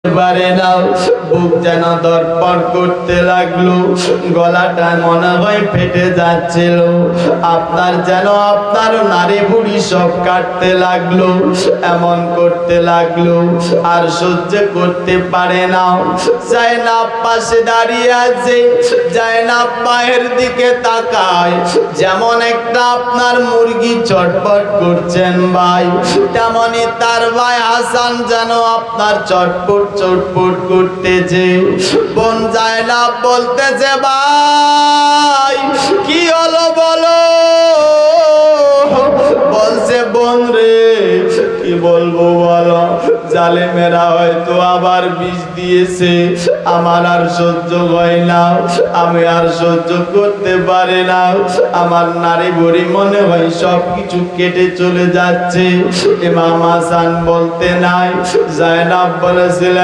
পারে না, বুক যেন ধড়ফড় করতে লাগলো, গলাটা মনে হয় ফেটে যাচ্ছিল। আপনার যেন আপনার নারী বুড়ি সব কাটতে লাগলো, এমন করতে লাগলো, আর সহ্য করতে পারে না। জায়নাব পাশে দাঁড়িয়ে আছে, জায়নাব পায়ের দিকে তাকায়, যেমন একটা আপনার মুরগি চটপট করছেন ভাই, তেমনি তার ভাই হাসান যেন আপনার চটপট চটপট করতেছে। বোন জায়নাব বলতেছে, ভাই কি হলো বলো। বলছে, বোন রে কি বলবো বলো, জালেমেরা হয়তো আবার বিষ দিয়েছে, আমার আর সহ্য হয় না, আমি আর সহ্য করতে পারি না, আমার নারী বুড়ি মনে হয় সবকিছু কেটে চলে যাচ্ছে। ইমাম হাসান বলতে নাই, জায়নাব বলেছিলেন,